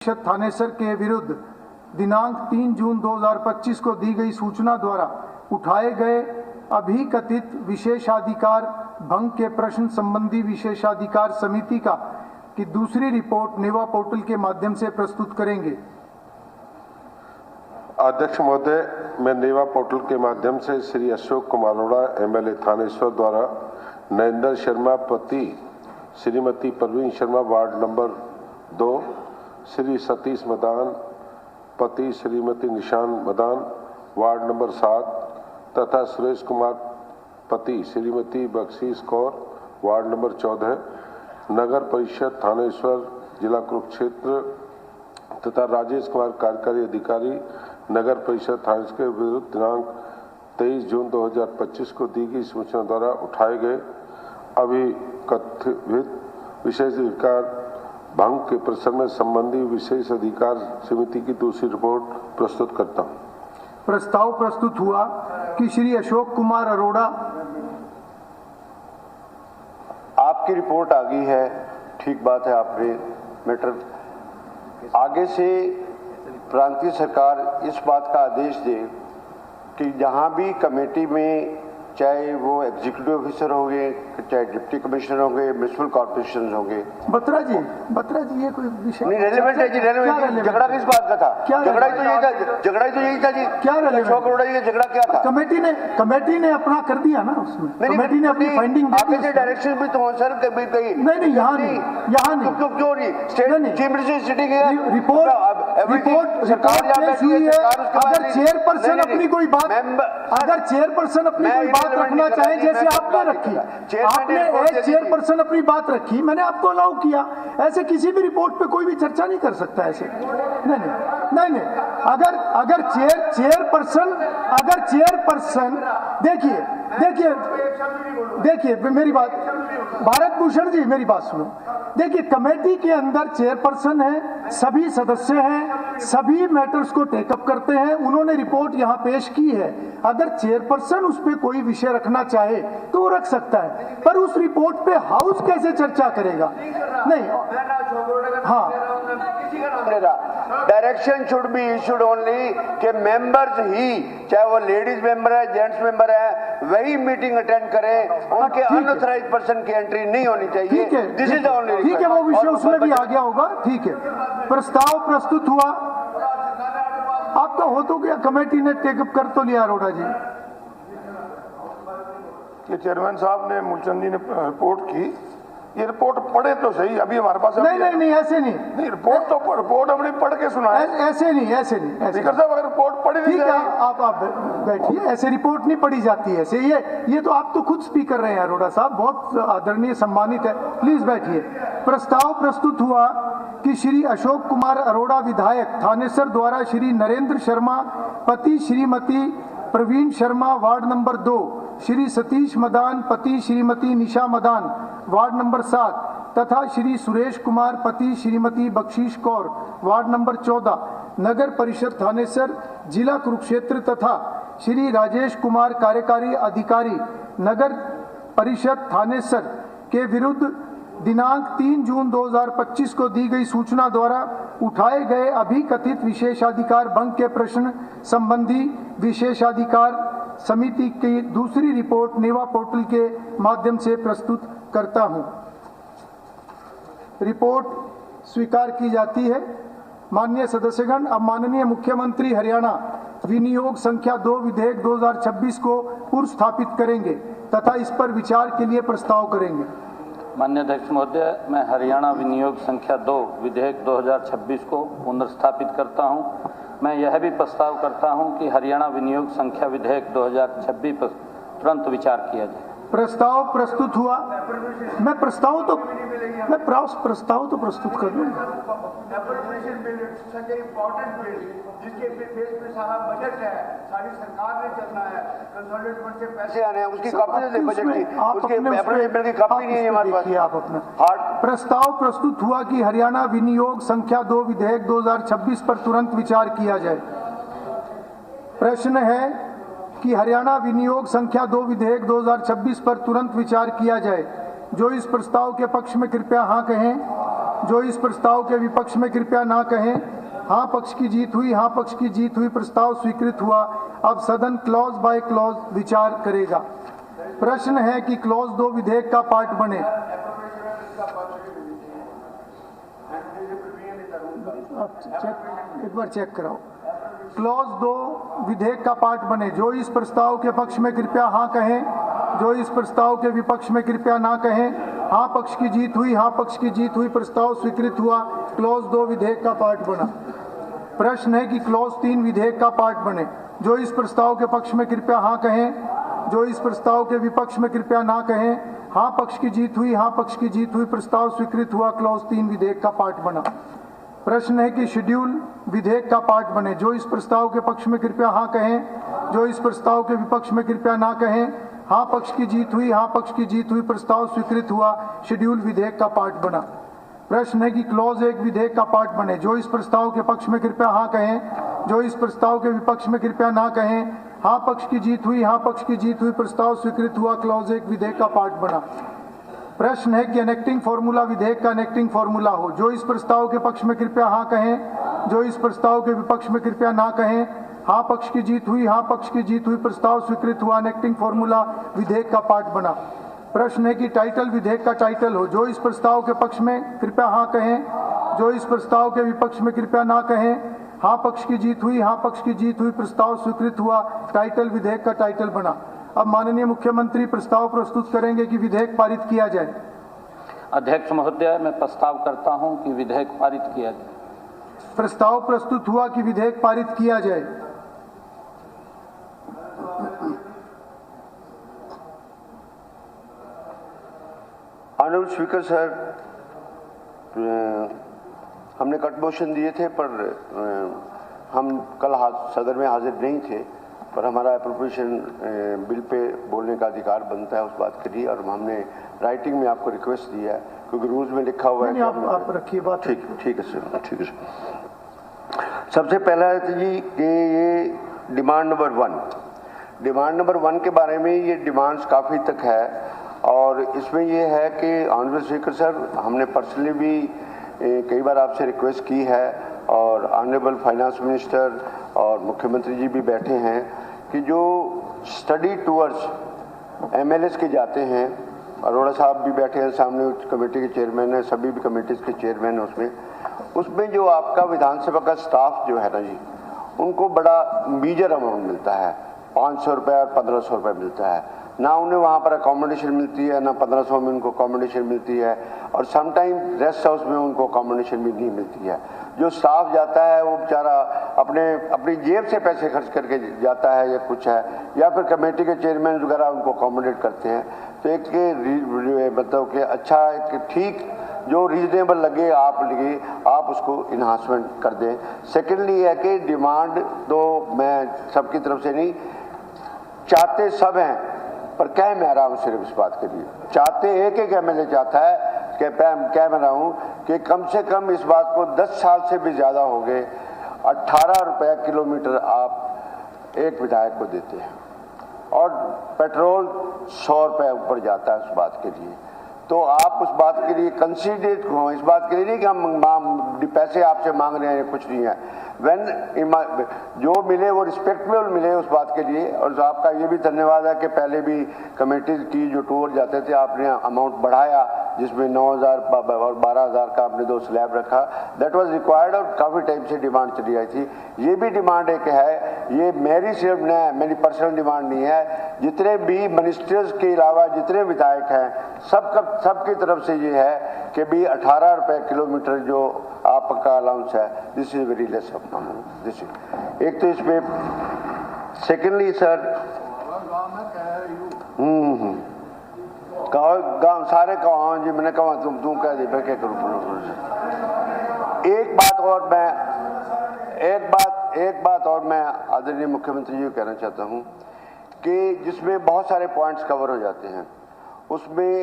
थानेसर के विरुद्ध दिनांक 3 जून 2025 को दी गई सूचना द्वारा उठाए गए अभिकथित विशेषाधिकार भंग के प्रश्न संबंधी विशेषाधिकार समिति की दूसरी रिपोर्ट नेवा पोर्टल के माध्यम से प्रस्तुत करेंगे। अध्यक्ष महोदय, मैं नेवा पोर्टल के माध्यम से श्री अशोक कुमार अरोड़ा एमएलए थानेश्वर द्वारा नरेंद्र शर्मा पति श्रीमती परवीन शर्मा वार्ड नंबर 2, श्री सतीश मदान पति श्रीमती निशान मदान वार्ड नंबर 7 तथा सुरेश कुमार पति श्रीमती बख्शीश कौर वार्ड नंबर 14 नगर परिषद थानेश्वर जिला कुरुक्षेत्र तथा राजेश कुमार कार्यकारी अधिकारी नगर परिषद थानेश्वर के विरुद्ध दिनांक 23 जून 2025 को दी गई सूचना द्वारा उठाए गए अभिकथित विशेष अधिकार भंग के प्रश्न में संबंधी विशेष अधिकार समिति की दूसरी रिपोर्ट प्रस्तुत करता हूं। प्रस्ताव प्रस्तुत हुआ कि श्री अशोक कुमार अरोड़ा। आपकी रिपोर्ट आ गई है, ठीक बात है। आपने मैटर आगे से प्रांतीय सरकार इस बात का आदेश दे कि जहां भी कमेटी में चाहे वो एग्जीक्यूटिव ऑफिसर होंगे, चाहे डिप्टी कमिश्नर होंगे, म्युनिसिपल कॉर्पोरेशन होंगे। बत्रा जी ये कोई विषय नहीं रेलेवेंट है जी, रेलेवेंट। झगड़ा किस बात का था? झगड़ा ही तो यही था जी। क्या अशोक अरोड़ा जी का झगड़ा क्या था? कमेटी ने अपना कर दिया ना उसमें। कमेटी ने अपनी फाइंडिंग आगे से डायरेक्शन भी तो सर कभी कही नहीं, यहाँ नहीं क्यों नहीं? स्टेट चीफ मिनिस्टर सिटिंग है, रिपोर्ट सरकार पेश हुई है। अगर चेयरपर्सन अपनी कोई बात रखना चाहे, जैसे आपने रखी, आपने एज चेयरपर्सन अपनी बात रखी, मैंने आपको अलाउ किया। ऐसे किसी भी रिपोर्ट पे कोई भी चर्चा नहीं कर सकता ऐसे। नहीं, अगर चेयरपर्सन देखिए मेरी बात, भारत भूषण जी मेरी बात सुनो। देखिए, कमेटी के अंदर चेयरपर्सन है, सभी सदस्य हैं, सभी मैटर्स को टेकअप करते हैं। उन्होंने रिपोर्ट यहाँ पेश की है। अगर चेयरपर्सन उस पर कोई विषय रखना चाहे तो वो रख सकता है, पर उस रिपोर्ट पे हाउस कैसे चर्चा करेगा? नहीं, हाँ, direction should be issued only कि मेंबर्स ही, चाहे वो लेडीज मेंबर है, जेंट्स मेंबर है, वही मीटिंग अटेंड करें। उनके अनऑथराइज्ड पर्सन की एंट्री नहीं होनी चाहिए। This is only. ठीक है, वो विषय उसमें भी आ गया होगा। ठीक है, प्रस्ताव प्रस्तुत हुआ। आपका हो तो गया, कमेटी ने टेकअप कर तो लिया। अरोड़ा जी, ये चेयरमैन साहब ने, मूलचंद जी ने रिपोर्ट की। ये रिपोर्ट पढ़े तो सही, अभी हमारे पास नहीं ऐसे नहीं। रिपोर्ट हमने पढ़ के सुना है। ऐसे नहीं स्पीकर साहब, अगर रिपोर्ट पढ़ी नहीं जाएगी। आप बैठिए, ऐसे रिपोर्ट नहीं पढ़ी जाती है ऐसे। ये तो आप तो खुद स्पीकर रहे हैं अरोड़ा साहब, बहुत आदरणीय सम्मानित है। प्लीज बैठिए। प्रस्ताव प्रस्तुत हुआ कि श्री अशोक कुमार अरोड़ा विधायक थानेसर द्वारा श्री नरेंद्र शर्मा पति श्रीमती प्रवीण शर्मा वार्ड नंबर 2, श्री सतीश मदान पति श्रीमती निशा मदान वार्ड नंबर 7 तथा श्री सुरेश कुमार पति श्रीमती बख्शीश कौर वार्ड नंबर 14 नगर परिषद थानेसर जिला कुरुक्षेत्र तथा श्री राजेश कुमार कार्यकारी अधिकारी नगर परिषद थानेसर के विरुद्ध दिनांक 3 जून 2025 को दी गई सूचना द्वारा उठाए गए अभिकथित विशेषाधिकार भंग के प्रश्न संबंधी विशेषाधिकार समिति की दूसरी रिपोर्ट नेवा पोर्टल के माध्यम से प्रस्तुत करता हूं। रिपोर्ट स्वीकार की जाती है। माननीय सदस्यगण, अब माननीय मुख्यमंत्री हरियाणा विनियोग संख्या 2 विधेयक 2026 को पूर्व स्थापित करेंगे तथा इस पर विचार के लिए प्रस्ताव करेंगे। माननीय अध्यक्ष महोदय, मैं हरियाणा विनियोग संख्या 2 विधेयक 2026 को पुनर्स्थापित करता हूं। मैं यह भी प्रस्ताव करता हूं कि हरियाणा विनियोग संख्या विधेयक 2026 पर तुरंत विचार किया जाए। प्रस्ताव प्रस्तुत हुआ। मैं प्रस्ताव तो प्रस्तुत कर लूँगा। जिसके बेस पे सारा बजट है, सारी सरकार ने चलना है, कंसोलिडेटेड फंड से पैसे आने हैं, उसकी कॉपी नहीं बजट की, उसके एप्लीकेशन की कॉपी नहीं है हमारे पास। आप अपना प्रस्ताव प्रस्तुत हुआ कि हरियाणा विनियोग संख्या 2 विधेयक 2026 पर तुरंत विचार किया जाए। प्रश्न है कि हरियाणा विनियोग संख्या 2 विधेयक 2026 पर तुरंत विचार किया जाए। जो इस प्रस्ताव के पक्ष में कृपया हाँ कहें। जो इस प्रस्ताव के विपक्ष में कृपया ना कहें। हाँ पक्ष की जीत हुई, हाँ पक्ष की जीत हुई, प्रस्ताव स्वीकृत हुआ। अब सदन क्लॉज बाय क्लॉज विचार करेगा। प्रश्न है कि क्लॉज 2 विधेयक का पार्ट बने। एक बार चेक कराओ। क्लॉज 2 विधेयक का पार्ट बने। जो इस प्रस्ताव के पक्ष में कृपया हाँ कहें, जो इस प्रस्ताव के विपक्ष में कृपया ना कहें। हाँ पक्ष की जीत हुई, हाँ पक्ष की जीत हुई, प्रस्ताव स्वीकृत हुआ। क्लॉज 2 विधेयक का पार्ट बना। प्रश्न है कि क्लॉज 3 विधेयक का पार्ट बने। जो इस प्रस्ताव के पक्ष में कृपया हाँ कहें, जो इस प्रस्ताव के विपक्ष में कृपया ना कहें। हाँ पक्ष की जीत हुई, हाँ पक्ष की जीत हुई, प्रस्ताव स्वीकृत हुआ। क्लॉज 3 विधेयक का पार्ट बना। प्रश्न है कि शेड्यूल विधेयक का पार्ट बने। जो इस प्रस्ताव के पक्ष में कृपया हाँ कहें, जो इस प्रस्ताव के विपक्ष में कृपया ना कहें। हाँ पक्ष की जीत हुई, हाँ पक्ष की जीत हुई, प्रस्ताव स्वीकृत हुआ। शेड्यूल विधेयक का पार्ट बना। प्रश्न है कि क्लॉज 1 विधेयक का पार्ट बने। जो इस प्रस्ताव के पक्ष में कृपया हाँ कहें, जो इस प्रस्ताव के विपक्ष में कृपया ना कहें। हाँ पक्ष की जीत हुई, हाँ पक्ष की जीत हुई, प्रस्ताव स्वीकृत हुआ। क्लॉज 1 विधेयक का पार्ट बना। प्रश्न है कि एनेक्टिंग फॉर्मूला विधेयक का एनेक्टिंग फॉर्मूला हो। जो इस प्रस्ताव के पक्ष में कृपया हाँ कहें, जो इस प्रस्ताव के विपक्ष में कृपया ना कहें। हाँ पक्ष की जीत हुई, हाँ पक्ष की जीत हुई, प्रस्ताव स्वीकृत हुआ। एनेक्टिंग फॉर्मूला विधेयक का पार्ट बना। प्रश्न है कि टाइटल विधेयक का टाइटल हो। जो इस प्रस्ताव के पक्ष में कृपया हाँ कहें, जो इस प्रस्ताव के विपक्ष में कृपया ना कहें। हाँ पक्ष की जीत हुई, हाँ पक्ष की जीत हुई, प्रस्ताव स्वीकृत हुआ। टाइटल विधेयक का टाइटल बना। अब माननीय मुख्यमंत्री प्रस्ताव प्रस्तुत करेंगे कि विधेयक पारित किया जाए। अध्यक्ष महोदय, मैं प्रस्ताव करता हूं कि विधेयक पारित किया जाए। प्रस्ताव प्रस्तुत हुआ कि विधेयक पारित किया जाए। ऑनरेबल स्पीकर सर, हमने कट मोशन दिए थे पर हम कल सदन में हाजिर नहीं थे, पर हमारा अप्रोप्रिएशन बिल पे बोलने का अधिकार बनता है उस बात के लिए, और हमने राइटिंग में आपको रिक्वेस्ट दिया है क्योंकि रूल्स में लिखा हुआ है कि आप रखिए बात। ठीक है सर, ठीक है सर। सबसे पहला है जी कि ये डिमांड नंबर 1 के बारे में ये डिमांड्स काफ़ी तक है, और इसमें ये है कि ऑनरेबल स्पीकर सर, हमने पर्सनली भी कई बार आपसे रिक्वेस्ट की है, और ऑनरेबल फाइनेंस मिनिस्टर और मुख्यमंत्री जी भी बैठे हैं कि जो स्टडी टूर्स एमएलएस के जाते हैं, अरोड़ा साहब भी बैठे हैं सामने, उस कमेटी के चेयरमैन हैं, सभी भी कमेटीज़ के चेयरमैन हैं, उसमें जो आपका विधानसभा का स्टाफ जो है ना जी, उनको बड़ा मीजर अमाउंट मिलता है, 500 रुपये और 1500 रुपये मिलता है। ना उन्हें वहाँ पर अकोमोडेशन मिलती है, ना 1500 में उनको अकोमोडेशन मिलती है, और समटाइम रेस्ट हाउस में उनको अकोमोडेशन भी नहीं मिलती है। जो स्टाफ जाता है वो बेचारा अपनी जेब से पैसे खर्च करके जाता है या कुछ है, या फिर कमेटी के चेयरमैन वगैरह उनको अकोमोडेट करते हैं। तो एक मतलब कि अच्छा एक ठीक जो रीजनेबल लगे आप उसको इन्हांसमेंट कर दें। सेकेंडली है कि डिमांड तो मैं सबकी तरफ से नहीं, चाहते सब हैं पर कह मैं रहा हूँ सिर्फ इस बात के लिए, चाहते एक एमएलए चाहता है कि कह मैं रहा हूँ कि कम से कम इस बात को 10 साल से भी ज़्यादा हो गए, 18 रुपये किलोमीटर आप एक विधायक को देते हैं, और पेट्रोल 100 रुपये ऊपर जाता है उस बात के लिए। तो आप उस बात के लिए कंसीडरेट हो, इस बात के लिए नहीं कि हम पैसे आपसे मांग रहे हैं, कुछ नहीं है। जो मिले वो रिस्पेक्टेबल मिले उस बात के लिए। और आपका ये भी धन्यवाद है कि पहले भी कमेटी की जो टूर जाते थे आपने अमाउंट बढ़ाया, जिसमें 9000 और 12000 का आपने 2 स्लैब रखा, दैट वाज रिक्वायर्ड, और काफ़ी टाइम से डिमांड चली आई थी। ये भी डिमांड एक है, ये मेरी पर्सनल डिमांड नहीं है, जितने भी मिनिस्टर्स के अलावा जितने विधायक हैं सबकी तरफ से ये है कि भी 18 रुपये किलोमीटर जो आपका अलाउंस है, this is very less of amount. This is एक तो इसमें, सेकेंडली सर गाँव सारे कहा जी, मैंने कहा तुम कह दे मैं क्या करूँ। एक बात और मैं आदरणीय मुख्यमंत्री जी को कहना चाहता हूँ कि जिसमें बहुत सारे पॉइंट्स कवर हो जाते हैं, उसमें